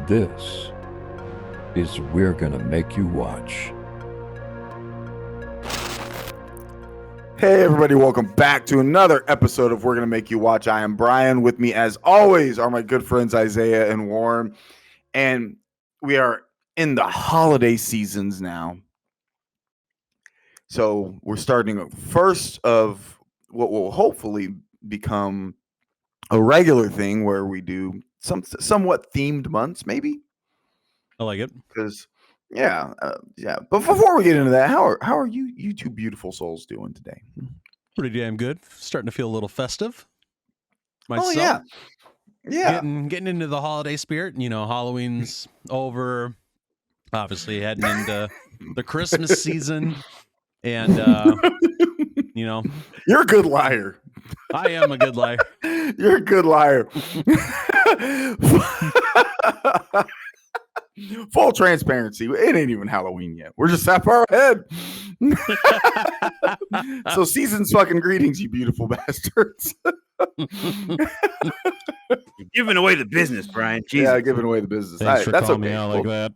This is We're Gonna Make You Watch. Hey everybody, welcome back to another episode of We're Gonna Make You Watch. I am Brian. With me as always are my good friends Isaiah and Warren. And we are in the holiday seasons now. So we're starting a first of what will hopefully become a regular thing where we do somewhat themed months, maybe. I like it. Because yeah. But before we get into that, how are you two beautiful souls doing today? Pretty damn good. Starting to feel a little festive. Myself. Oh yeah. Getting into the holiday spirit. You know, Halloween's over. Obviously heading into the Christmas season. And you know, You're a good liar. I am a good liar. You're a good liar. Full transparency. It ain't even Halloween yet. We're just that far ahead. So season's fucking greetings, you beautiful bastards. You're giving away the business, Brian. Jesus. Yeah, giving away the business. Thanks for That's calling okay. me out like that.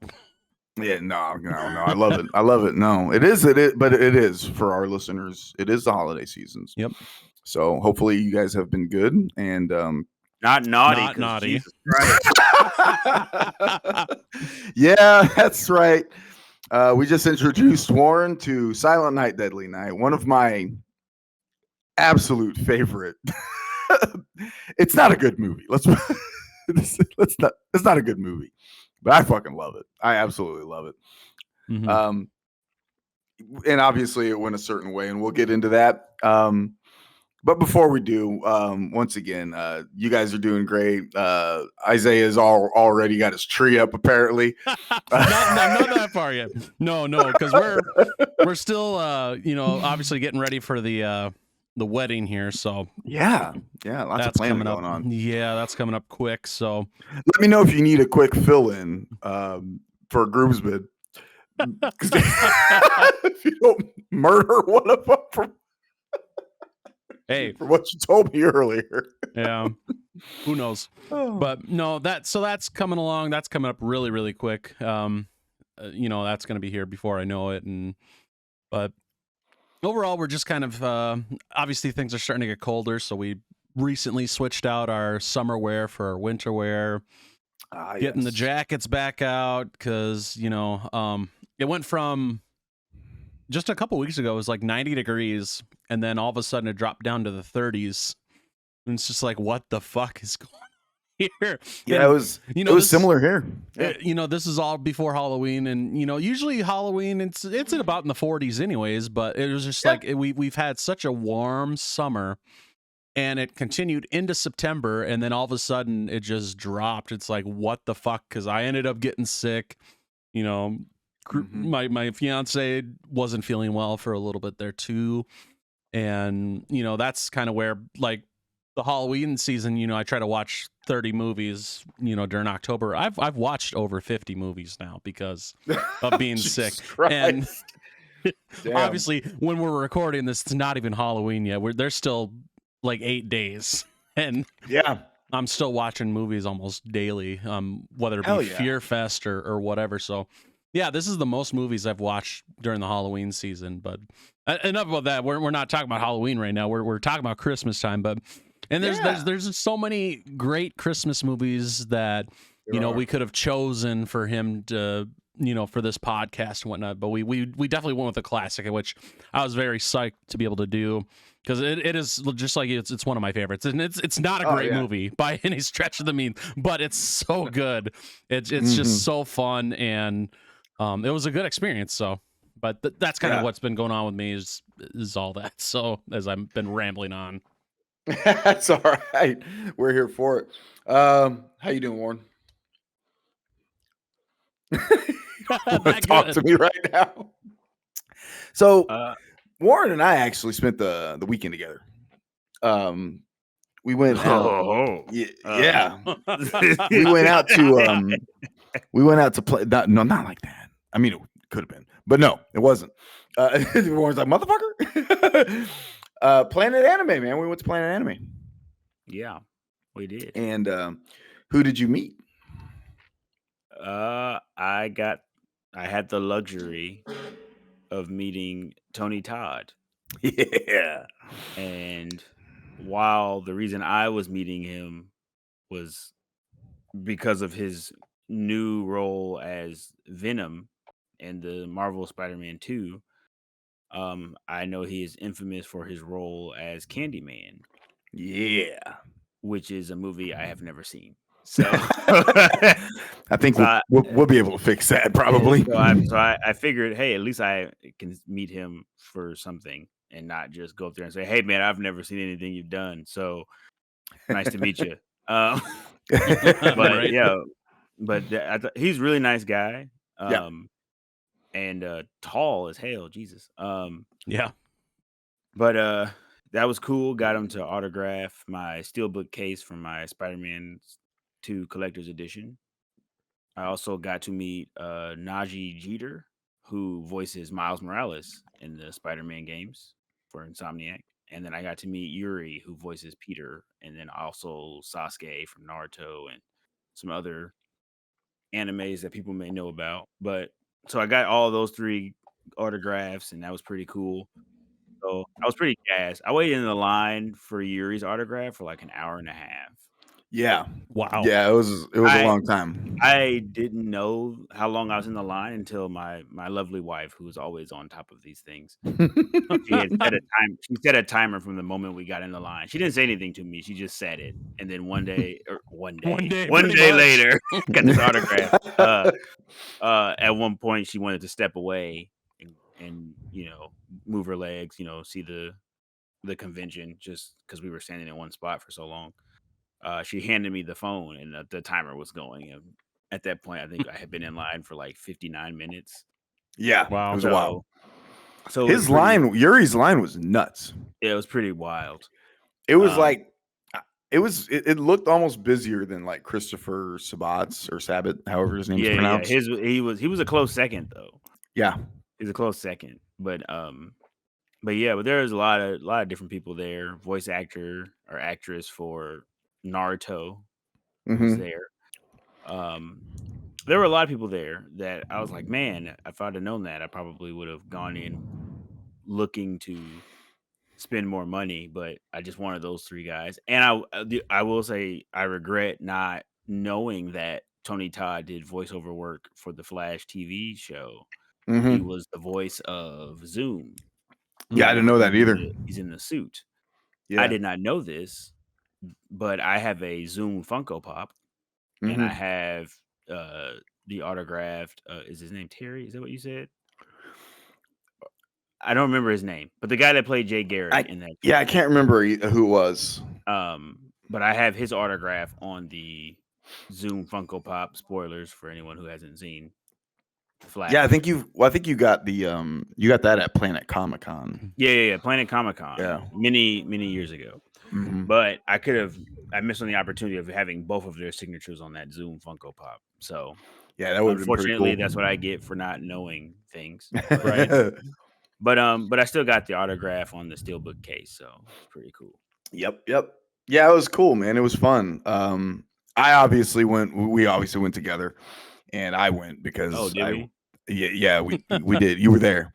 Yeah, no. I love it. I love it. No, it is, but it is for our listeners. It is the holiday seasons. Yep. So hopefully you guys have been good and Not naughty. Not 'cause naughty. Jesus Christ. Yeah, that's right. We just introduced Warren to Silent Night, Deadly Night, one of my absolute favorite. It's not a good movie. It's not a good movie, but I fucking love it. I absolutely love it. Mhm. And obviously it went a certain way, and we'll get into that. But before we do, once again, you guys are doing great. Isaiah's already got his tree up, apparently. not that far yet. No, because we're still you know, obviously getting ready for the wedding here. So Yeah, lots of that's planning coming up. going on. Yeah, that's coming up quick. So Let me know if you need a quick fill-in for a groomsmen. If you don't murder one of them for hey, what you told me earlier. yeah, who knows? But no, that's coming along. That's coming up really, really quick. You know, that's going to be here before I know it. But overall, we're just kind of obviously things are starting to get colder, so we recently switched out our summer wear for our winter wear. Getting the jackets back out because you know it went from just a couple weeks ago it was like 90 degrees and then all of a sudden it dropped down to the 30s and it's just like what the fuck is going on here. Yeah, And, it was. you know, it was this- similar here. Yeah. you know, this is all before Halloween, and you know, usually Halloween it's at about in the 40s anyways, but it was just like we've had such a warm summer and it continued into September, and then all of a sudden it just dropped. It's like what the fuck, because I ended up getting sick. You know, my fiance wasn't feeling well for a little bit there too, and you know, that's kind of where like the Halloween season, you know, I try to watch 30 movies, you know, during October. I've watched over 50 movies now because of being sick. And Damn. obviously when we're recording this, it's not even Halloween yet. There's still like 8 days. And Yeah. I'm still watching movies almost daily, whether it Hell be yeah. Fear Fest or whatever. So yeah, this is the most movies I've watched during the Halloween season. But enough about that. We're not talking about Halloween right now. We're talking about Christmas time. But there's so many great Christmas movies that you know we could have chosen for him to, you know, for this podcast and whatnot. But we definitely went with a classic, which I was very psyched to be able to do. Because it is just like it's one of my favorites, and it's not a great movie by any stretch of the mean, but it's so good. It's just so fun, and it was a good experience. So, but that's kind of what's been going on with me is all that. So as I've been rambling on, That's all right. We're here for it. How you doing, Warren? Talk to me right now. So Warren and I actually spent the weekend together. We went out. Yeah. We went out to play. Not like that. I mean, it could have been, but no, it wasn't. Warren's like, motherfucker. Planet Anime, man. We went to Planet Anime. Yeah, we did. And who did you meet? I had the luxury of meeting Tony Todd, Yeah. and while the reason I was meeting him was because of his new role as Venom in the Marvel Spider-Man 2, I know he is infamous for his role as Candyman, Yeah. which is a movie I have never seen. So, I think so I, we'll be able to fix that probably. I figured, hey, at least I can meet him for something and not just go up there and say, hey, man, I've never seen anything you've done. So nice to meet you. But Right. yeah, but he's a really nice guy. Yeah. And tall as hell, Jesus. Yeah. But that was cool. Got him to autograph my steelbook case from my Spider-Man 2 collector's edition. I also got to meet Najee Jeter, who voices Miles Morales in the Spider-Man games for Insomniac. And then I got to meet Yuri, who voices Peter, and then also Sasuke from Naruto and some other animes that people may know about. But so I got all those 3 autographs, and that was pretty cool. So I was pretty jazzed. I waited in the line for Yuri's autograph for like an hour and a half. Yeah. Wow. Yeah, it was a long time. I didn't know how long I was in the line until my lovely wife, who is always on top of these things, she had set a time. She set a timer from the moment we got in the line. She didn't say anything to me. She just said it, and then one day pretty later, much. got this autograph. At one point, she wanted to step away and move her legs, see the convention, just because we were standing in one spot for so long. She handed me the phone, and the timer was going. And at that point, I think I had been in line for like 59 minutes. Yeah. Wow. It was wild. So His line, Yuri's line was nuts. it was pretty wild. It was like it looked almost busier than like Christopher Sabat's or Sabat, however his name's pronounced. He was a close second though. Yeah. He's a close second, but yeah, but there's a lot of different people there. Voice actor or actress for Naruto was there. There were a lot of people there that I was like, man, if I'd have known that, I probably would have gone in looking to spend more money, but I just wanted those 3 guys. And I will say I regret not knowing that Tony Todd did voiceover work for the Flash TV show. He was the voice of Zoom. Yeah, I didn't know that either. He's in the suit. Yeah. I did not know this, but I have a Zoom Funko Pop, and I have the autographed. Is his name Terry? Is that what you said? I don't remember his name, but the guy that played Jay Garrick in that. Yeah, I can't remember who it was. But I have his autograph on the Zoom Funko Pop. Spoilers for anyone who hasn't seen Flash. Yeah, I think you got you got that at Planet Comic-Con. Yeah, Planet Comic-Con. Yeah, many years ago. But I missed on the opportunity of having both of their signatures on that Zoom Funko Pop. So yeah, that would unfortunately cool. That's what I get for not knowing things. Right. But I still got the autograph on the steelbook case, so it's pretty cool. Yep. Yeah, it was cool, man. It was fun. I obviously went. We obviously went together, and I went because we did. You were there.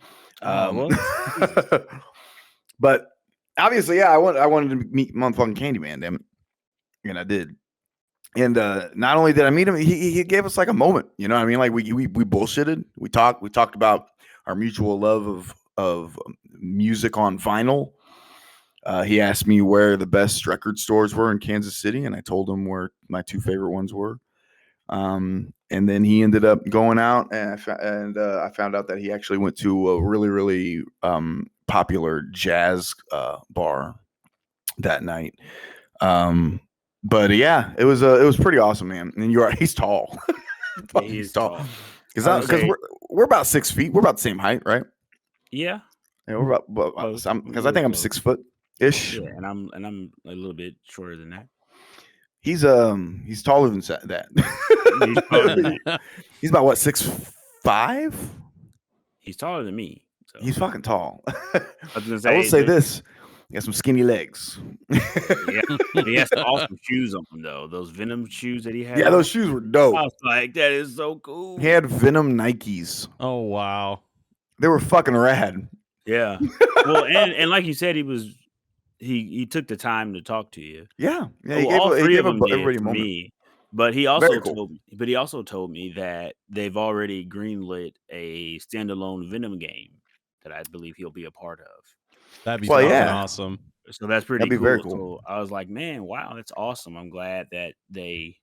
But obviously, yeah, I wanted to meet motherfucking Candyman, damn it, and I did. And not only did I meet him, he gave us like a moment. You know what I mean? Like we bullshitted. We talked about our mutual love of music on vinyl. He asked me where the best record stores were in Kansas City, and I told him where my 2 favorite ones were. And then he ended up going out, and I found out that he actually went to a really, really popular jazz bar that night. But yeah, it was pretty awesome, man. And you're right, he's tall. He's tall. Because we're about 6 feet. We're about the same height, right? Yeah. Yeah, we're about because I think I'm 6 foot ish. Yeah, and I'm a little bit shorter than that. He's taller than that. He's about what, 6'5"? He's taller than me. So. He's fucking tall. I will say this: got some skinny legs. Yeah, he has some awesome shoes on him though. Those Venom shoes that he had. Yeah, on. those shoes were dope. I was like, that is so cool. He had Venom Nikes. Oh wow. They were fucking rad. Yeah. Well, and like you said, he took the time to talk to you. Yeah, Well, he all gave, three he of gave them did everybody a for moment. me. But he Very cool. also told me that they've already greenlit a standalone Venom game that I believe he'll be a part of. That'd be Well, fucking yeah. awesome. So that's pretty That'd be cool. very cool. So I was like, man, wow, that's awesome. I'm glad that they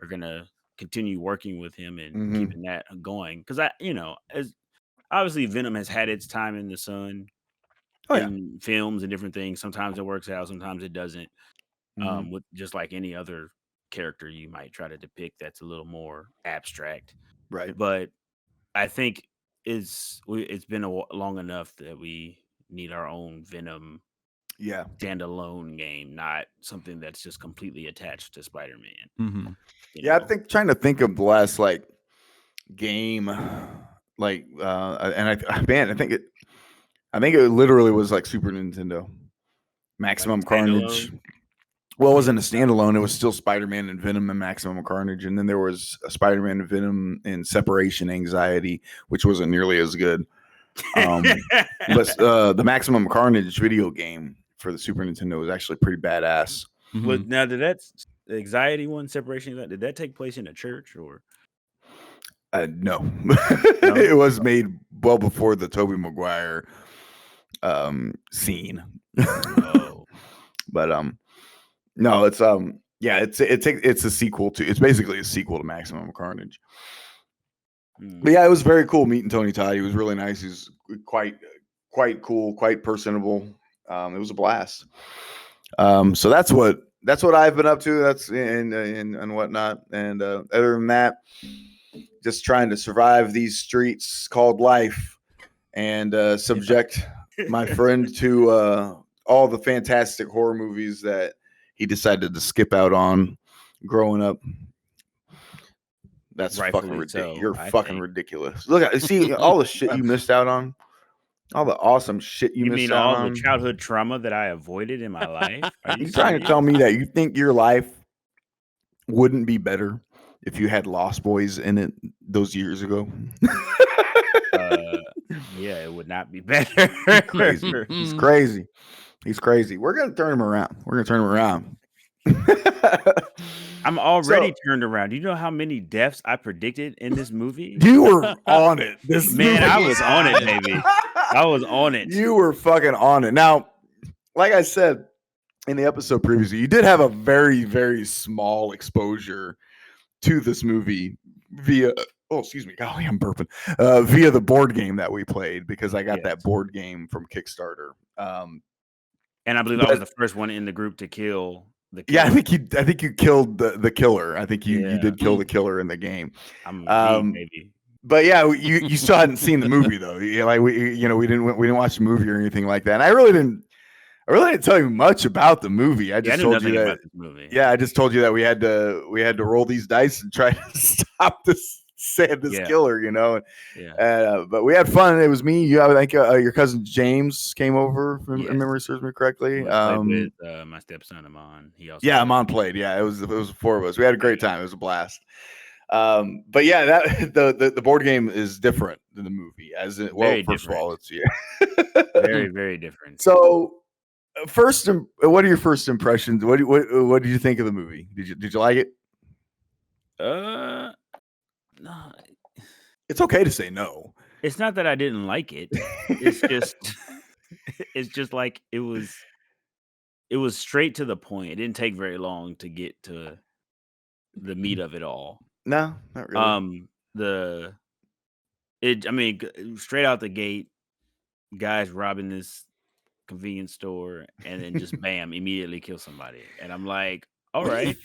are gonna continue working with him and Mhm. keeping that going. Because as obviously Venom has had its time in the sun Oh yeah. in films and different things. Sometimes it works out, sometimes it doesn't. Mhm. With just like any other character you might try to depict that's a little more abstract. Right. But I think it's been long enough that we need our own Venom Yeah. standalone game, not something that's just completely attached to Spider-Man. Mm-hmm. Yeah, I think trying to think of the last like game, like and I think it literally was like Super Nintendo, Maximum Carnage. standalone? Well, it wasn't a standalone. It was still Spider-Man and Venom and Maximum Carnage, and then there was a Spider-Man and Venom and Separation Anxiety, which wasn't nearly as good. But the Maximum Carnage video game for the Super Nintendo was actually pretty badass. Mm-hmm. But now, did that anxiety one, separation, did that take place in a church or? No, No? it was made well before the Tobey Maguire scene. Oh, But no, it's it's a sequel to. It's basically a sequel to Maximum Carnage. But yeah, it was very cool meeting Tony Todd. He was really nice. He's quite cool, quite personable. It was a blast. So that's what I've been up to. That's and whatnot. And other than that, just trying to survive these streets called life, and subject my friend to all the fantastic horror movies that he decided to skip out on growing up. That's Rightfully fucking ridiculous. so, You're I fucking think. ridiculous. Look at see all the shit you missed out on. All the awesome shit you You missed mean out all on. the childhood trauma that I avoided in my life? Are you You trying to serious? tell me that you think your life wouldn't be better if you had Lost Boys in it those years ago? Yeah, it would not be better. Crazy. He's crazy. He's crazy. We're gonna turn him around. I'm already So- turned around. Do you know how many deaths I predicted in this movie? You were on it. This Man, I movie. was on it, baby. I was on it. You were fucking on it. Now, like I said in the episode previously, you did have a very, very small exposure to this movie via excuse me, golly, I'm burping. Via the board game that we played, because I got that Yes. board game from Kickstarter. And I believe I was the first one in the group to kill the killer. Yeah, I think you killed the killer. I think you Yeah. did kill the killer in the game. I'm maybe. But yeah, you still hadn't seen the movie though. Like we didn't watch the movie or anything like that. And I really didn't tell you much about the movie. I I just knew told nothing you that. about this movie. Yeah, I just told you that we had to roll these dice and try to stop this Yeah. killer. Yeah. But we had fun. It was me. You, I think your cousin James came over. If Yes. memory serves me correctly. I played with my stepson Amon. He also Yeah, Amon played. Yeah, it was the four of us. We had a great time. It was a blast. But yeah, that the board game is different than the movie. Very first of all, it's very, very different. So, what are your first impressions? What did you think of the movie? Did you like it? No, It's okay to say no. it's not that I didn't like it. It's just it's just like it was straight to the point. It didn't take very long to get to the meat of it all. No, not really. Straight out the gate, guys robbing this convenience store and then just bam, immediately kill somebody. And I'm like, all right.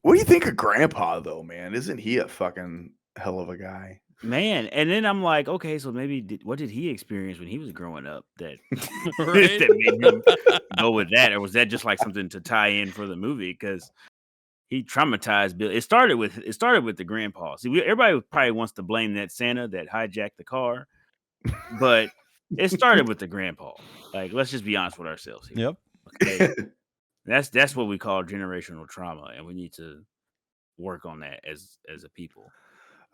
What do you think of Grandpa though, man? Isn't he a fucking hell of a guy? Man, and then I'm like, okay, so maybe what did he experience when he was growing up that, Right? that made him go with that? Or was that just like something to tie in for the movie? Because he traumatized Bill. It started with the grandpa. See, everybody probably wants to blame that Santa that hijacked the car, but it started with the grandpa. Like, let's just be honest with ourselves here. Yep. Okay, that's what we call generational trauma, and we need to work on that as a people.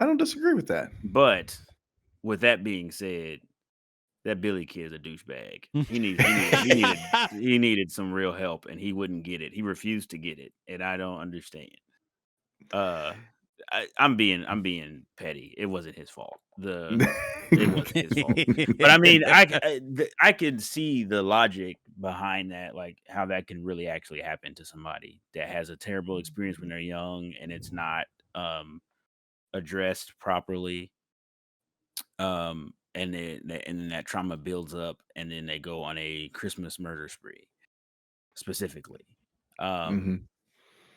I don't disagree with that. But with that being said, that Billy kid's a douchebag. He needed some real help, and he wouldn't get it. He refused to get it, and I don't understand. I'm being petty. It wasn't his fault. It wasn't his fault. But I mean, I could see the logic behind that, like how that can really actually happen to somebody that has a terrible experience when they're young and it's not addressed properly. And then that trauma builds up, and then they go on a Christmas murder spree, specifically. Mhm.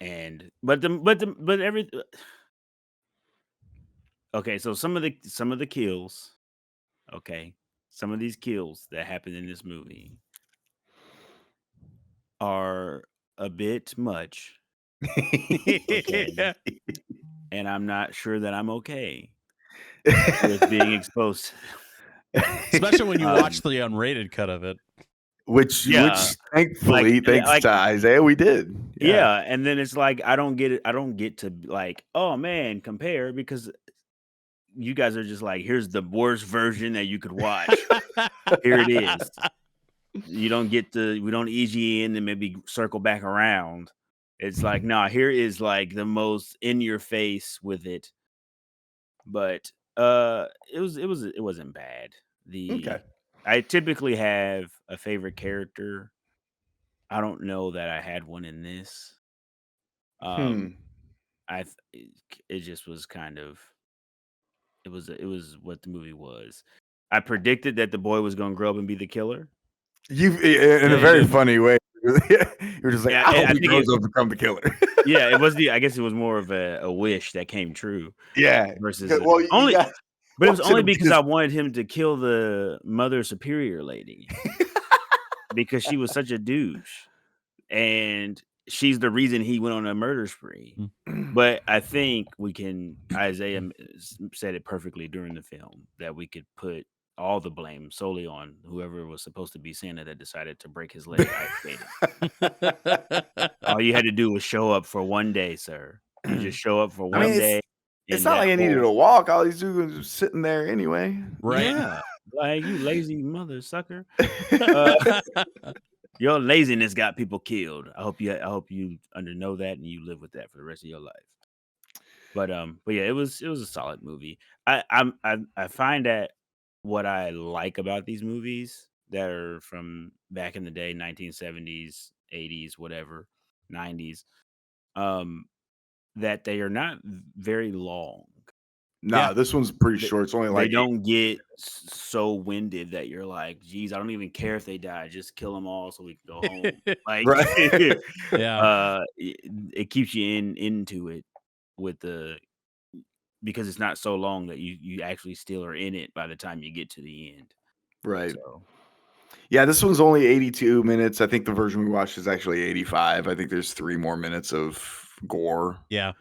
And every okay, so some of the kills, okay, some of these kills that happen in this movie are a bit much, okay, and I'm not sure that I'm okay with being exposed. Especially when you Um, watch the unrated cut of it. which Yeah, thankfully, like thanks like to Isaiah, we did. yeah, and then it's like I don't get it. I don't get to like, oh man, compare, because you guys are just like, here's the worst version that you could watch. Here it is. You don't get we don't ease you in and maybe circle back around. It's like, nah, here is like the most in your face with it. But it wasn't bad. Okay. I typically have a favorite character. I don't know that I had one in this. Um it just was kind of it was what the movie was. I predicted that the boy was going to grow up and be the killer. You in Yeah, a you very did. funny way. You're just like, Yeah, I I hope he think grows up to become the killer. yeah, it was I guess it was more of a wish that came true Yeah. versus Well, you only, got but it was watching only him because just I wanted him to kill the Mother Superior lady because she was such a douche, and she's the reason he went on a murder spree. But I think Isaiah said it perfectly during the film, that we could put all the blame solely on whoever was supposed to be Santa that decided to break his leg ice skating. All you had to do was show up for one day, sir. You just show up for I mean, one day. it's and not that like I needed whole- to walk. All these dudes were sitting there anyway. Right. Yeah, like, you lazy mother sucker. Your laziness got people killed. I hope you know that and you live with that for the rest of your life. But yeah, it was a solid movie. I find that what I like about these movies that are from back in the day, 1970s, 80s, whatever, 90s, that they are not very long. Nah, Yeah. this one's pretty short. It's only They like don't get so winded that you're like, geez, I don't even care if they die. Just kill them all so we can go home. Like, Right. Yeah. it keeps you into it with because it's not so long that you actually still are in it by the time you get to the end. Right. So Yeah, this one's only 82 minutes. I think the version we watched is actually 85. I think there's 3 more minutes of gore. Yeah.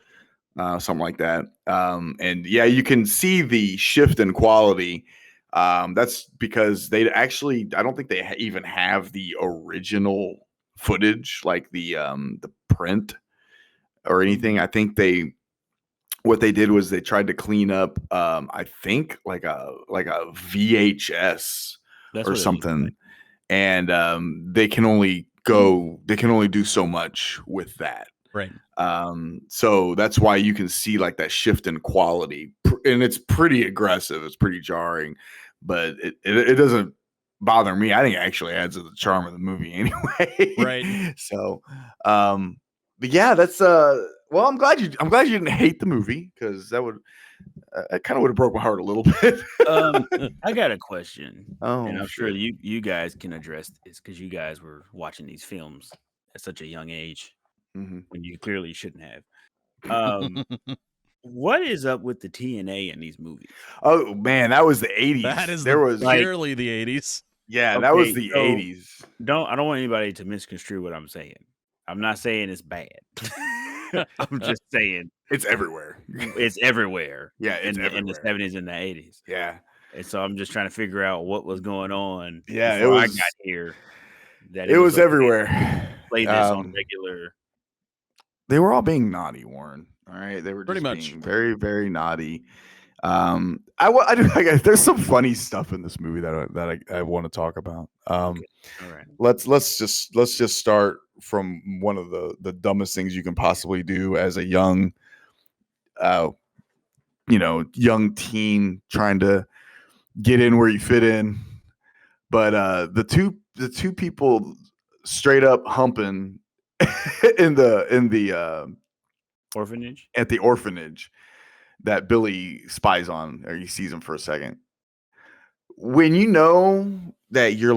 Something like that. And yeah, you can see the shift in quality. That's because I don't think they even have the original footage, like the print or anything. I think what they did was they tried to clean up, I think like a VHS that's or what it looks something, like. and they can only do so much with that. Right. So that's why you can see like that shift in quality, and it's pretty aggressive. It's pretty jarring, but it doesn't bother me. I think it actually adds to the charm of the movie anyway. Right. So, but yeah, that's well, I'm glad you didn't hate the movie, because that kind of would have broke my heart a little bit. I got a question, and I'm sure shit. you guys can address this because you guys were watching these films at such a young age Mhm. when you clearly shouldn't have. What is up with the TNA in these movies? Oh man, that was the 80s. That is there was like- purely the 80s. yeah, that was Okay, the so 80s. I don't want anybody to misconstrue what I'm saying. I'm not saying it's bad. I'm just saying It's everywhere. it's everywhere. Yeah, it's in the everywhere. 70s and the 80s. Yeah. And so I'm just trying to figure out what was going on Yeah, it before I was got here. That it was okay to everywhere. play this on regular. They were all being naughty, Warren. All right, they were Pretty just much. being very, very naughty. There's some funny stuff in this movie that I want to talk about. Okay. All right. Let's just start from one of the dumbest things you can possibly do as a young, young teen trying to get in where you fit in. But the two people straight up humping in the Orphanage. at the orphanage that Billy spies on, or he sees him for a second. When you know that you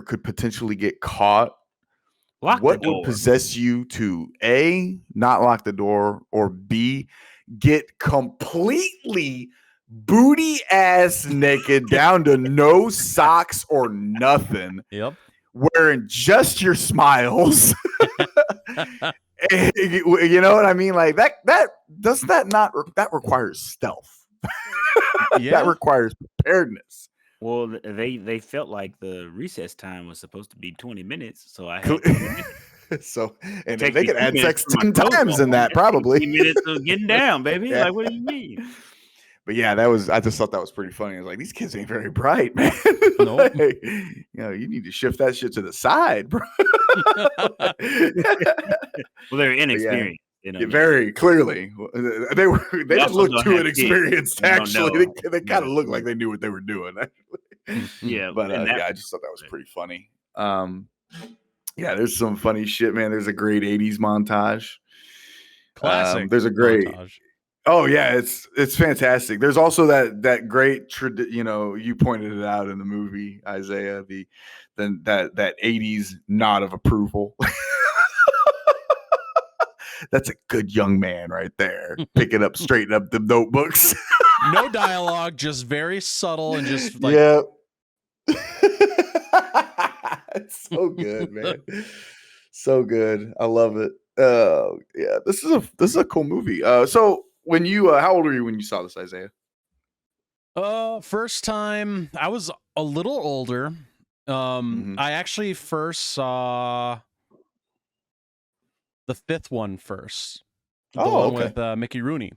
could potentially get caught, Lock what the door. would possess you to A, not lock the door, or B, get completely booty ass naked down to no socks or nothing, Yep. wearing just your smiles? You know what I mean? Like that requires stealth. Yeah. That requires preparedness. Well, they felt like the recess time was supposed to be 20 minutes, so I had 20 minutes. So, and Take they me could 2 add minutes sex to put 10 my clothes times in on. that, That takes 3 probably. minutes of getting down, baby. Yeah. Like, what do you mean? But yeah, I just thought that was pretty funny. I was like, these kids ain't very bright, man. Nope. Like, you need to shift that shit to the side, bro. Well, they're inexperienced. You know, Yeah, very clearly. They didn't also look don't too have inexperienced, kids. You don't actually. know. They kind of Yeah. looked like they knew what they were doing. Yeah, But and that I just thought that was pretty funny. Yeah, there's some funny shit, man. There's a great 80s montage. Classic. There's a great montage. Oh yeah, it's fantastic. There's also that great you pointed it out in the movie, Isaiah, that 80s nod of approval. That's a good young man right there. Picking up, straighten up the notebooks. No dialogue, just very subtle and just like Yeah. It's so good, man. So good. I love it. Yeah, this is a cool movie. So when you how old were you when you saw this, Isaiah? first time I was a little older. Mhm. I actually first saw the fifth one first. The Oh, one okay. with Mickey Rooney.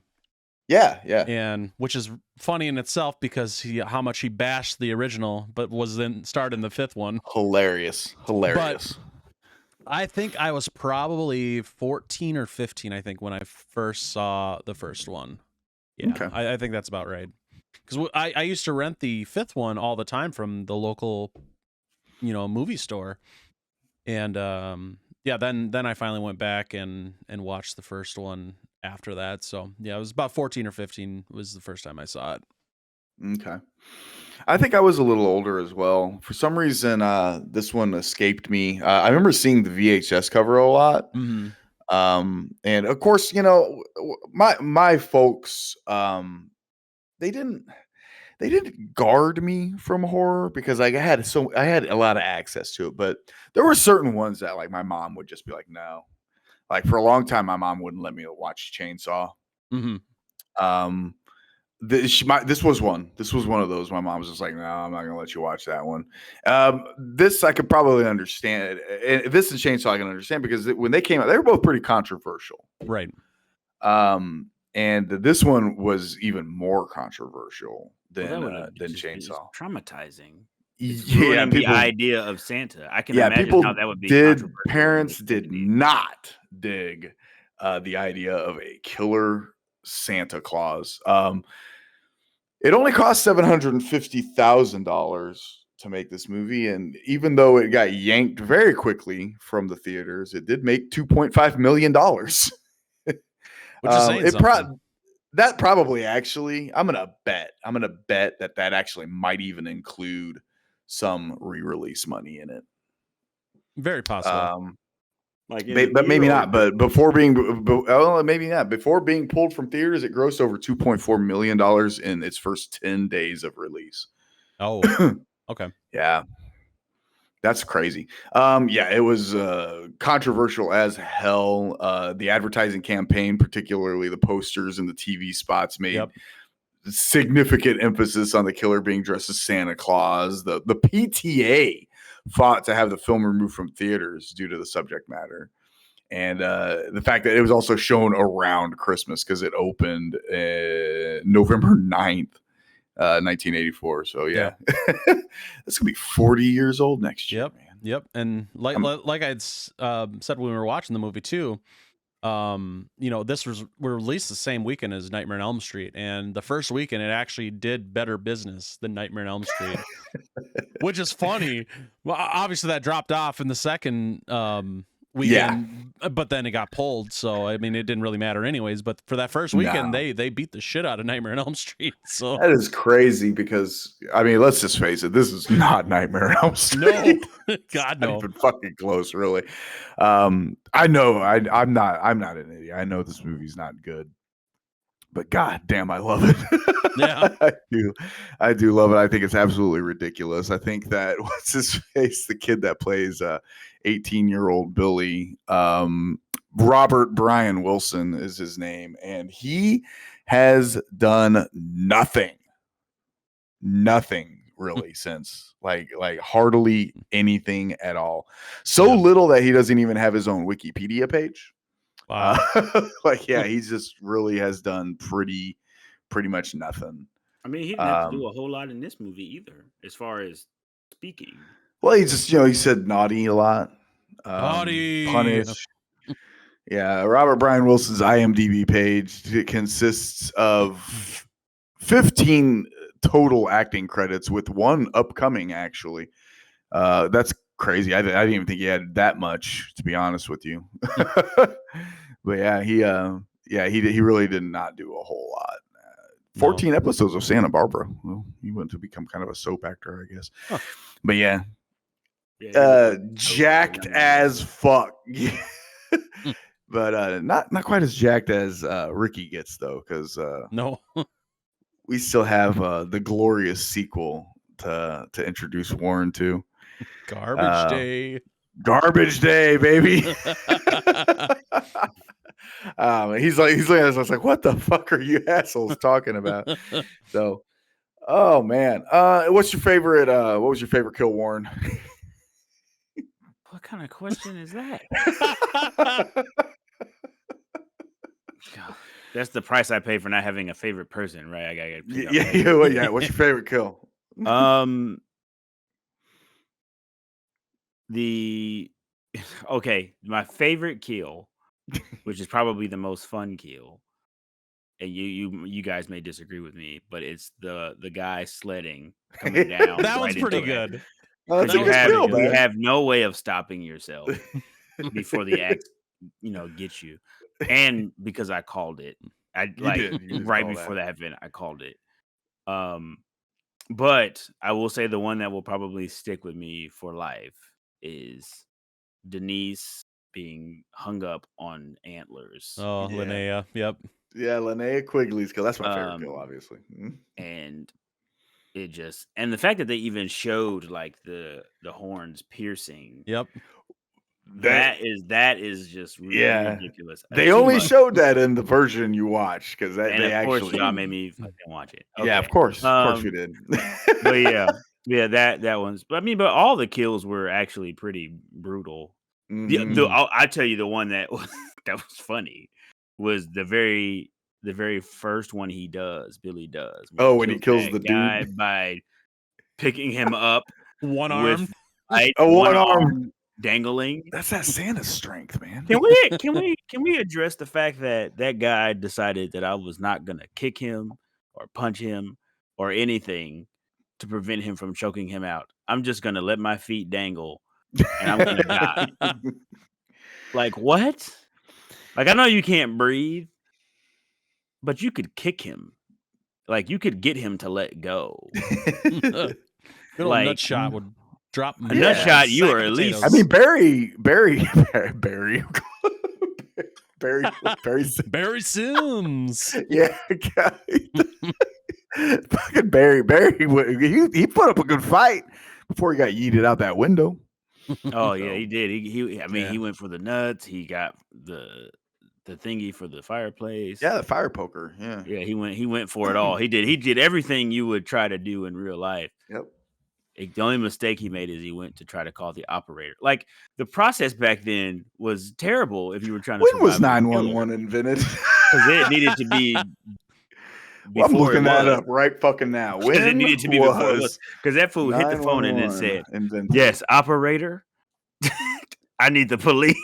Yeah. And which is funny in itself because how much he bashed the original, but was then starred in the fifth one. Hilarious. I think I was probably 14 or 15, I think, when I first saw the first one. Yeah, Okay. I think that's about right. Because I used to rent the fifth one all the time from the local, movie store. And yeah, then I finally went back and watched the first one after that. So yeah, it was about 14 or 15 was the first time I saw it. Okay. I think I was a little older as well. For some reason, this one escaped me. I remember seeing the VHS cover a lot. Mm-hmm. And of course, my folks, they didn't guard me from horror because I had a lot of access to it, but there were certain ones that like my mom would just be like, no. Like for a long time, my mom wouldn't let me watch Chainsaw. Mm-hmm. This was one of those. My mom was just like, no, I'm not gonna let you watch that one. This I could probably understand. This and Chainsaw I can understand because when they came out, they were both pretty controversial. Right. And this one was even more controversial than just Chainsaw. Traumatizing. Yeah, the idea of Santa. I can imagine people how that would be. Parents did not dig the idea of a killer Santa Claus. It only cost $750,000 to make this movie, and even though it got yanked very quickly from the theaters, it did make $2.5 million. Which is saying something. That probably actually, I'm gonna bet that actually might even include some re-release money in it. Very possible. But maybe not. But maybe not. Before being pulled from theaters, it grossed over $2.4 million in its first 10 days of release. Oh, okay. Yeah, that's crazy. Yeah, it was controversial as hell. The advertising campaign, particularly the posters and the TV spots, made significant emphasis on the killer being dressed as Santa Claus. The PTA fought to have the film removed from theaters due to the subject matter. And the fact that it was also shown around Christmas because it opened November 9th, 1984. So, yeah. That's going to be 40 years old next year, man. Yep. And like I'd said when we were watching the movie, too, this was released the same weekend as Nightmare on Elm Street, and the first weekend it actually did better business than Nightmare on Elm Street, which is funny. Well, obviously that dropped off in the second weekend, but then it got pulled, so I mean it didn't really matter anyways. But for that first weekend, they beat the shit out of Nightmare on Elm Street. So that is crazy because I mean, let's just face it, this is not Nightmare on Elm Street. No, God no, not even fucking close, really. I know I'm not an idiot. I know this movie's not good, but god damn, I love it. Yeah, I do love it. I think it's absolutely ridiculous. I think that what's his face, the kid that plays 18-year-old Billy, Robert Brian Wilson is his name, and he has done nothing really since like hardly anything at all. So little that he doesn't even have his own Wikipedia page. Wow. He just really has done pretty much nothing. I mean, he didn't have to do a whole lot in this movie either, as far as speaking. Well, he just, he said naughty a lot. Naughty. Punish. Yeah, Robert Brian Wilson's IMDb page consists of 15 total acting credits with one upcoming, actually. That's crazy. I didn't even think he had that much, to be honest with you. But yeah, he really did not do a whole lot. 14 episodes of Santa Barbara. Well, he went to become kind of a soap actor, I guess. Huh. But yeah, jacked as fuck. But not quite as jacked as Ricky gets, though, because no, we still have the glorious sequel to introduce Warren to. Garbage Day, baby. He's looking at us. I was like, "What the fuck are you assholes talking about?" So, oh man, what's your favorite? What was your favorite kill, Warren? What kind of question is that? God, that's the price I pay for not having a favorite person, right? I gotta get yeah. What's your favorite kill? My favorite kill, which is probably the most fun kill, and you guys may disagree with me, but it's the guy sledding coming down. That one's pretty good. You have no way of stopping yourself before the act, gets you. And because I called it, right before that event, I called it. But I will say the one that will probably stick with me for life is Denise being hung up on antlers. Oh, yeah. Linnea, yep. Yeah, Linnea Quigley's kill. That's my favorite kill, obviously. And the fact that they even showed like the horns piercing. Yep. That is just really ridiculous. They only showed that in the version you watched because they actually y'all made me fucking watch it. Okay. Yeah, of course we did. But yeah, that one's. But I mean, but all the kills were actually pretty brutal. Mm-hmm. I'll tell you the one that was funny was the very first one Billy does. When he kills the guy dude by picking him up, one arm, one arm dangling. That's that Santa strength, man. Can we address the fact that guy decided that I was not gonna kick him or punch him or anything to prevent him from choking him out? I'm just gonna let my feet dangle and I'm gonna die. Like what? Like I know you can't breathe, but you could kick him. Like you could get him to let go. Good old nut shot would drop a nut shot. You are at least. I mean, Barry Sims. Yeah, fucking Barry. He put up a good fight before he got yeeted out that window. Oh yeah, he did. He went for the nuts. He got the the thingy for the fireplace. Yeah, the fire poker. Yeah. Yeah, he went for it all. He did everything you would try to do in real life. Yep. The only mistake he made is he went to try to call the operator. Like the process back then was terrible if you were trying to When was survive a killer, 911 invented? because it needed to be Well, I'm before looking it that was. up right fucking now. Because it When needed to be before it was. was Because that fool hit the phone and then 911 said, invented? "Yes, operator, I need the police."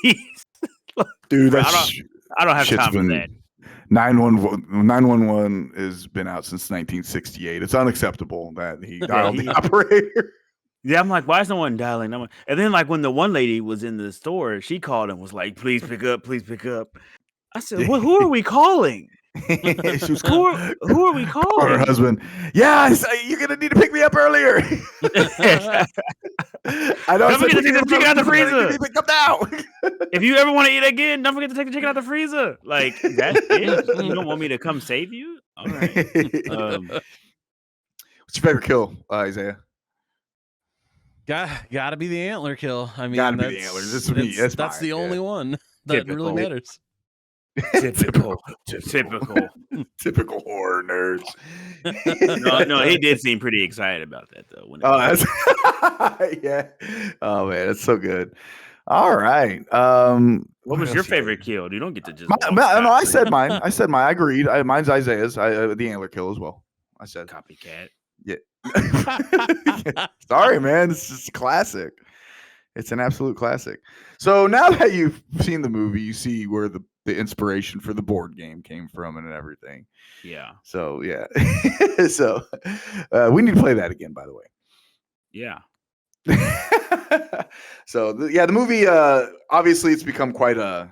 Dude, Bro, that's I don't have shit's time for been that. 911 has been out since 1968. It's unacceptable that he dialed the operator. Yeah, I'm like, why is no one dialing? And then, like, when the one lady was in the store, she called and was like, "Please pick up, please pick up." I said, "Well, who are we calling? She was Who are we calling her calling?" husband. Yeah, you're gonna need to pick me up earlier. I don't Don't forget to take the chicken out the freezer. Pick up now. If you ever want to eat again, don't forget to take the chicken out the freezer. Like, that's it. You don't want me to come save you? All right. What's your favorite kill, Isaiah? Gotta be the antler kill. I mean, Gotta be the antlers. This is me. That's mine, the only one that really Typical. matters. Typical horror nerds. No, he did seem pretty excited about that though. That's yeah. Oh man, that's so good. All right. What was your favorite kill? You don't get to just. No, I said mine. I agreed. Mine's Isaiah's. The antler kill as well. I said copycat. Yeah. Sorry, man. It's just a classic. It's an absolute classic. So now that you've seen the movie, you see where the inspiration for the board game came from and everything. Yeah. So yeah. So we need to play that again, by the way. Yeah. So the movie obviously it's become quite a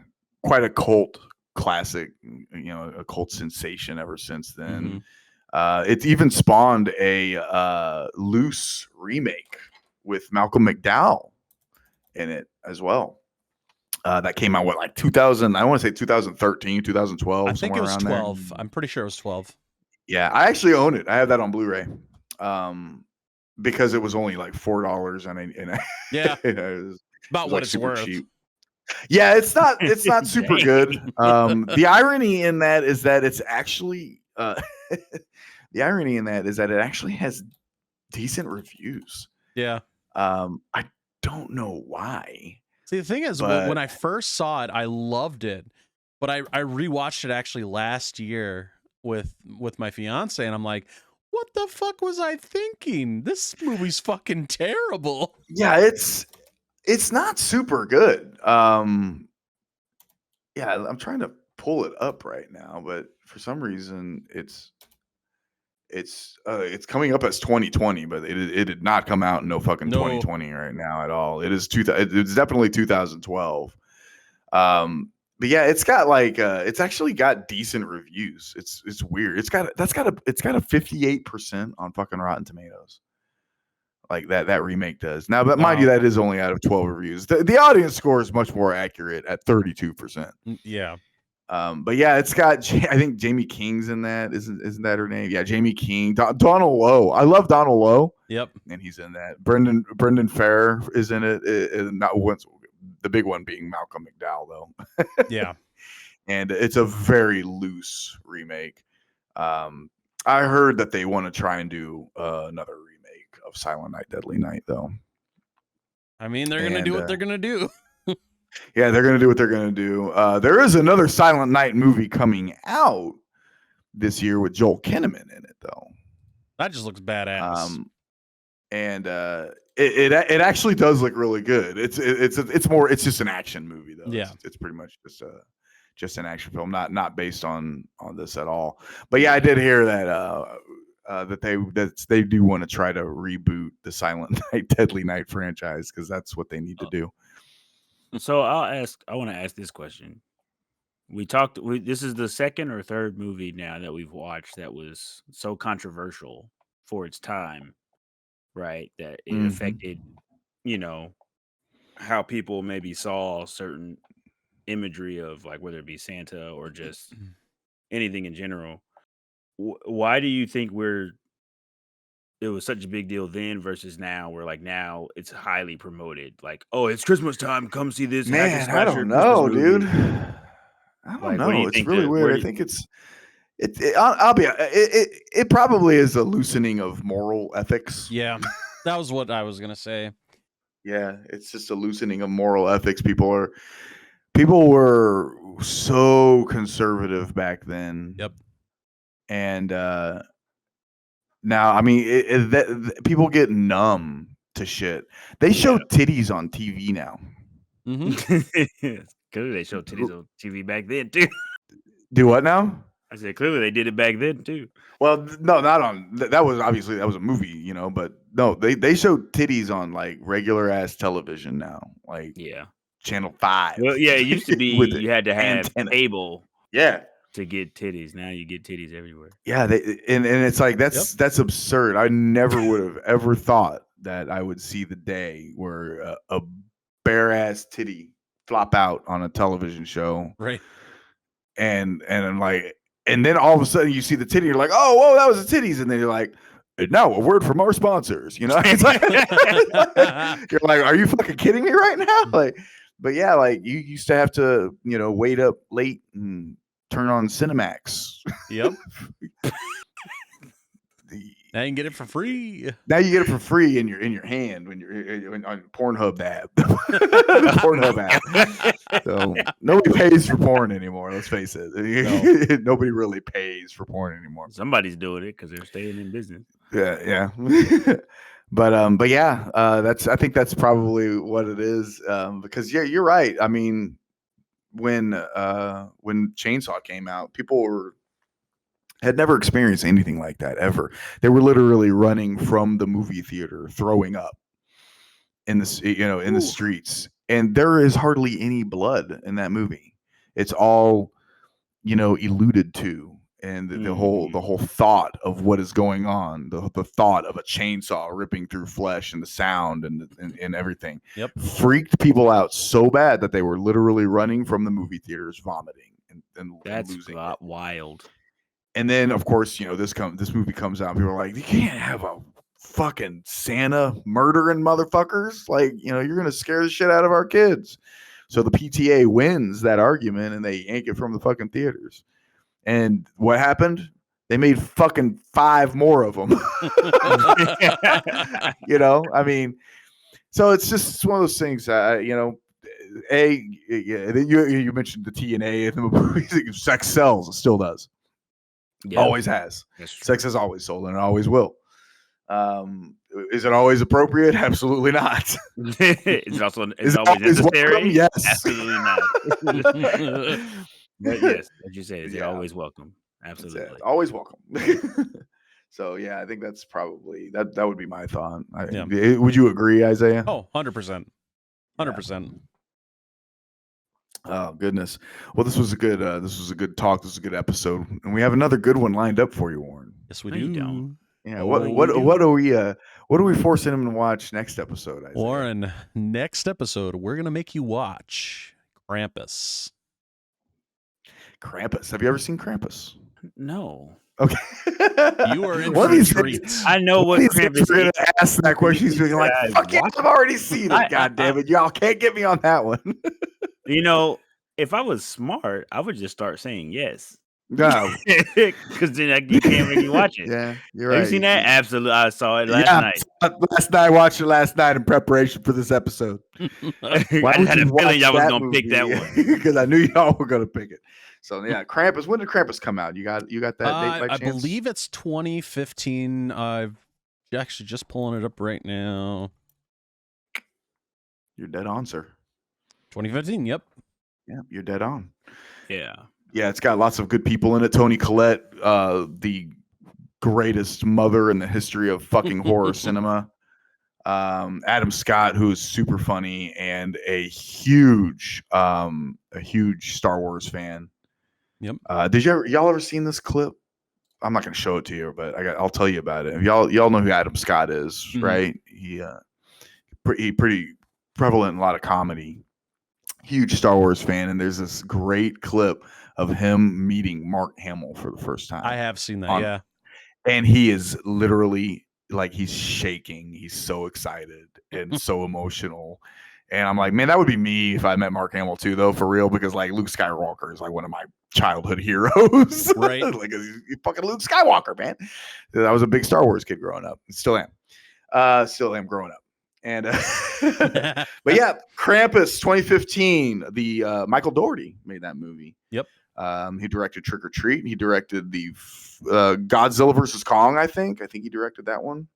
cult classic, a cult sensation ever since then. It's even spawned a Loose remake with Malcolm McDowell in it as well. That came out like 2000. I want to say 2013, 2012. I think it was 12. There. I'm pretty sure it was 12. Yeah, I actually own it. I have that on Blu-ray. Because it was only like $4 and yeah, it was about what it's worth. Cheap. Yeah, it's not super good. The irony in that is that it's actually the irony in that is that it actually has decent reviews. Yeah. I don't know why. See, the thing is, when I first saw it, I loved it, but I rewatched it actually last year with my fiance, and I'm like, what the fuck was I thinking? This movie's fucking terrible. Yeah, it's not super good. Yeah, I'm trying to pull it up right now, but for some reason it's coming up as 2020, but it did not come out in no fucking 2020 right now at all. It's definitely 2012. But yeah, it's got like it's actually got decent reviews. It's weird. It's got a 58% on fucking Rotten Tomatoes. Like that remake does. Now, but mind you, that is only out of 12 reviews. The audience score is much more accurate at 32%. Yeah. But yeah, it's got I think Jamie King's in that. Isn't that her name? Yeah, Jamie King. Donald Lowe. I love Donald Lowe. Yep. And he's in that. Brendan Farr is in it. Not once. The big one being Malcolm McDowell, though. Yeah. And it's a very loose remake. I heard that they want to try and do another remake of Silent Night, Deadly Night, though. I mean, they're going to do what they're going to do. Yeah, they're going to do what they're going to do. There is another Silent Night movie coming out this year with Joel Kinnaman in it, though. That just looks badass. And it actually does look really good. It's just an action movie though. Yeah, it's pretty much just an action film, not based on this at all. But yeah, I did hear that they do want to try to reboot the Silent Night, Deadly Night franchise because that's what they need to do. So I want to ask this question. This is the second or third movie now that we've watched that was so controversial for its time. Right, that it affected, how people maybe saw certain imagery of like whether it be Santa or just anything in general. Why do you think it was such a big deal then versus now? Where like now it's highly promoted, like, oh, it's Christmas time, come see this. Man, I don't know, dude. I don't Like, what do know. you It's think? really weird. I think I'll be. It probably is a loosening of moral ethics. Yeah, that was what I was gonna say. Yeah, it's just a loosening of moral ethics. People were so conservative back then. Yep. And now, I mean, people get numb to shit. They show titties on TV now. Mm-hmm. Clearly, they showed titties on TV back then too. Do what now? I said clearly they did it back then too. Well, no, not on. That was obviously that was a movie, you know. But no, they show titties on like regular ass television now, like Yeah. Channel 5. Well, yeah, it used to be With the you had to have antenna. cable Yeah, to get titties. Now you get titties everywhere. yeah. And it's like that's absurd. I never would have ever thought that I would see the day where a bare ass titty flop out on a television show, Right. and I'm like, and then all of a sudden you see the titty, you're like, oh, whoa, that was the titties, and then you're like, and now a word from our sponsors. You know, it's like you're like, are you fucking kidding me right now? Like, but yeah, like you used to have to, you know, wait up late and turn on Cinemax. Yep. Now you can get it for free. Now you get it for free in your hand when you're on Pornhub app. Pornhub app. So nobody pays for porn anymore. Let's face it. No. Nobody really pays for porn anymore. Somebody's doing it because they're staying in business. Yeah. But yeah, I think that's probably what it is. Because yeah, you're right. I mean, when Chainsaw came out, people had never experienced anything like that ever. They were literally running from the movie theater, throwing up in the streets, and there is hardly any blood in that movie. It's all, alluded to, and the whole thought of what is going on, the thought of a chainsaw ripping through flesh and the sound and everything, freaked people out so bad that they were literally running from the movie theaters, vomiting and That's losing wild. And then, of course, this movie comes out. And people are like, you can't have a fucking Santa murdering motherfuckers. Like, you're going to scare the shit out of our kids. So the PTA wins that argument and they yank it from the fucking theaters. And what happened? They made fucking 5 more of them. I mean, so it's one of those things, you mentioned the TNA and the movies. Sex sells. It still does. Yeah. Always has. Sex has always sold, and it always will. Is it always appropriate? Absolutely not. It's always necessary. Welcome? Yes, absolutely not. But yes, as you said, it's always welcome. Absolutely, always welcome. So yeah, I think that's probably that would be my thought. Would you agree, Isaiah? Oh, 100%. 100%. Oh goodness! Well, this was a good talk. This was a good episode, and we have another good one lined up for you, Warren. Yes, we do. Yeah. What are we forcing him to watch next episode, Isaiah? Warren? Next episode, we're gonna make you watch Krampus. Krampus. Have you ever seen Krampus? No. Okay. You are in for treats. I know what Krampus is. We're gonna ask that question. He's like, "Fuck it, I've already seen it. God damn it, y'all can't get me on that one." If I was smart, I would just start saying yes. No, because then you can't make me watch it. Yeah, you're right. Have you seen that? Absolutely, I saw it last night. I watched it last night in preparation for this episode. I had a feeling y'all was gonna pick that one because I knew y'all were gonna pick it. So yeah, Krampus. When did Krampus come out? You got that date by chance? I believe it's 2015. I'm actually just pulling it up right now. You're dead on, sir. 2015. Yep. Yeah, you're dead on. Yeah. Yeah, it's got lots of good people in it. Toni Collette, the greatest mother in the history of fucking horror cinema. Adam Scott, who's super funny and a huge Star Wars fan. Yep. Did y'all ever seen this clip? I'm not gonna show it to you, but I'll tell you about it. Y'all know who Adam Scott is, right? He pretty prevalent in a lot of comedy. Huge Star Wars fan, and there's this great clip of him meeting Mark Hamill for the first time. I have seen that, yeah. And he is literally like he's shaking. He's so excited and so emotional. And I'm like, man, that would be me if I met Mark Hamill too, though, for real, because like Luke Skywalker is like one of my childhood heroes. Right. Like he's fucking Luke Skywalker, man. I was a big Star Wars kid growing up. Still am. Still am growing up. And but yeah, Krampus 2015. The Michael Dougherty made that movie. Yep. He directed Trick or Treat. He directed the Godzilla versus Kong. I think he directed that one.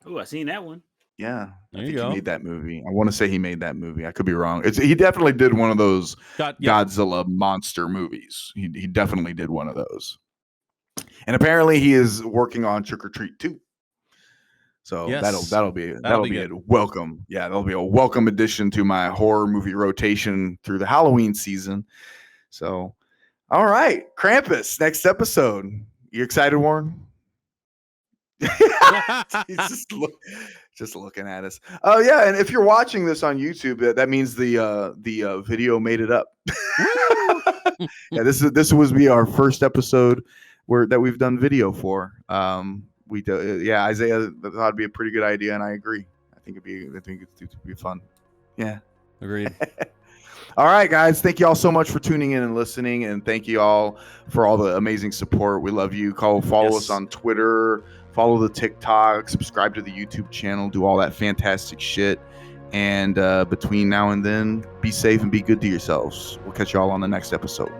Oh, I seen that one. Yeah, There I you think go. he made that movie. I want to say he made that movie. I could be wrong. He definitely did one of those Godzilla monster movies. He definitely did one of those. And apparently he is working on Trick or Treat 2. So Yes. that'll be a welcome. Yeah, that'll be a welcome addition to my horror movie rotation through the Halloween season. So, all right, Krampus, next episode. You excited, Warren? He's just looking at us. Oh yeah, and if you're watching this on YouTube, that means the video made it up. Yeah, this was our first episode that we've done video for. Isaiah thought it'd be a pretty good idea, and I agree. I think it'd be fun. Yeah, Agreed. All right, guys. Thank you all so much for tuning in and listening, and thank you all for all the amazing support. We love you. Follow us on Twitter. Follow the TikTok. Subscribe to the YouTube channel. Do all that fantastic shit. And between now and then, be safe and be good to yourselves. We'll catch you all on the next episode.